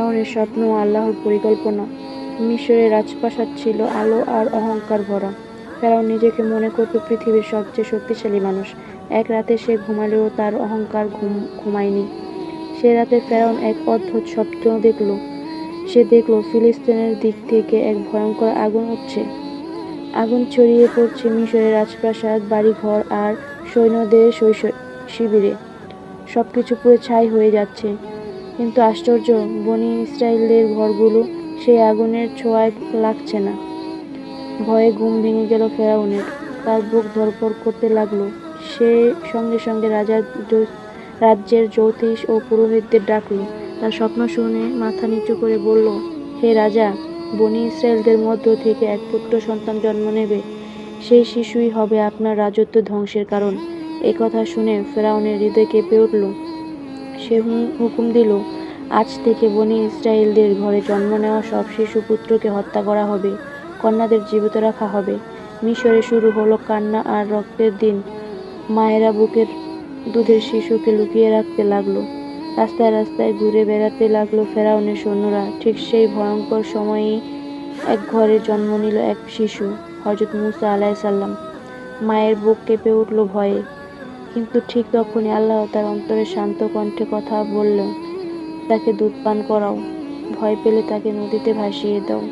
ফেরাউনের স্বপ্ন ও আল্লাহর পরিকল্পনা। মিশরের রাজপ্রাসাদ ছিল আলো আর অহংকার ভরা। ফেরাউন নিজেকে মনে করত পৃথিবীর সবচেয়ে শক্তিশালী মানুষ। এক রাতে সে ঘুমালেও তার অহংকার ঘুমায়নি। সে রাতে ফেরাউন এক অদ্ভুত স্বপ্ন দেখল। সে দেখল ফিলিস্তিনের দিক থেকে এক ভয়ঙ্কর আগুন উঠছে। আগুন ছড়িয়ে পড়ছে মিশরের রাজপ্রাসাদ, বাড়িঘর আর সৈন্যদের শিবিরে। সবকিছু পুরো ছাই হয়ে যাচ্ছে। কিন্তু আশ্চর্য, বনী ইসরায়েলদের ঘরগুলো সেই আগুনের ছোঁয়ায় লাগছে না। ভয়ে ঘুম ভেঙে গেল ফেরাউনের। তার বুক ধড়ফড় করতে লাগলো। সে সঙ্গে সঙ্গে রাজ্যের জ্যোতিষ ও পুরোহিতদের ডাকল। তার স্বপ্ন শুনে মাথা নিচু করে বলল, হে রাজা, বনী ইসরায়েলদের মধ্য থেকে এক পুত্র সন্তান জন্ম নেবে। সেই শিশুই হবে আপনার রাজত্ব ধ্বংসের কারণ। এ কথা শুনে ফেরাউনের হৃদয় কেঁপে উঠল। সে হুকুম দিল, আজ থেকে বনী ইসরায়েলদের ঘরে জন্ম নেওয়া সব শিশু পুত্রকে হত্যা করা হবে, কন্যাদের জীবিত রাখা হবে। মিশরে শুরু হলো কান্না আর রক্তের দিন। মায়েরা বুকের দুধের শিশুকে লুকিয়ে রাখতে লাগলো। রাস্তায় রাস্তায় ঘুরে বেড়াতে লাগলো ফেরাউনের সৈন্যরা। ঠিক সেই ভয়ঙ্কর সময়েই এক ঘরে জন্ম নিল এক শিশু, হযরত মূসা আলাইহিসসালাম। মায়ের বুক কেঁপে উঠল ভয়ে। কিন্তু ঠিক তখনই আল্লাহ তার অন্তরে শান্ত কণ্ঠে কথা বলল, তাকে দুধ পান করাও। ভয় পেলে তাকে নদীতে ভাসিয়ে দাও।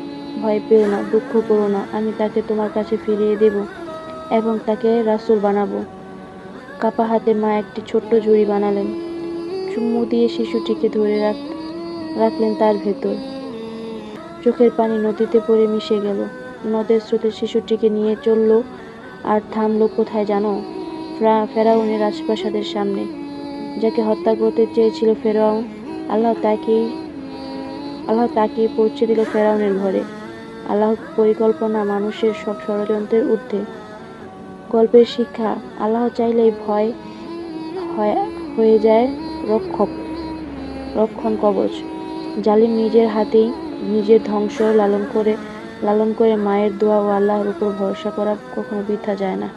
ভয় পেও না, দুঃখ করো না, আমি তাকে তোমার কাছে ফিরিয়ে দেব এবং তাকে রাসূল বানাবো। কাপা হাতে মা একটি ছোট্ট ঝুড়ি বানালেন। চুমু দিয়ে শিশুটিকে ধরে রাখলেন তার ভেতর। চোখের পানি নদীতে পড়ে মিশে গেল। নদের স্রোতে শিশুটিকে নিয়ে চলল আর থামল কোথায় জানো? ফেরাউনের রাজপ্রাসাদের সামনে। যাকে হত্যা করতে চেয়েছিল ফেরাউন, আল্লাহ তাকে পৌঁছে দিল ফেরাউনের ঘরে। আল্লাহর পরিকল্পনা মানুষের সব ষড়যন্ত্রের ঊর্ধ্বে। গল্পের শিক্ষা, আল্লাহ চাইলেই ভয় হয়ে যায় রক্ষণ কবচ। জালিম নিজের হাতেই নিজের ধ্বংস লালন করে মায়ের দোয়া ও আল্লাহর উপর ভরসা করা কখনো বৃথা যায় না।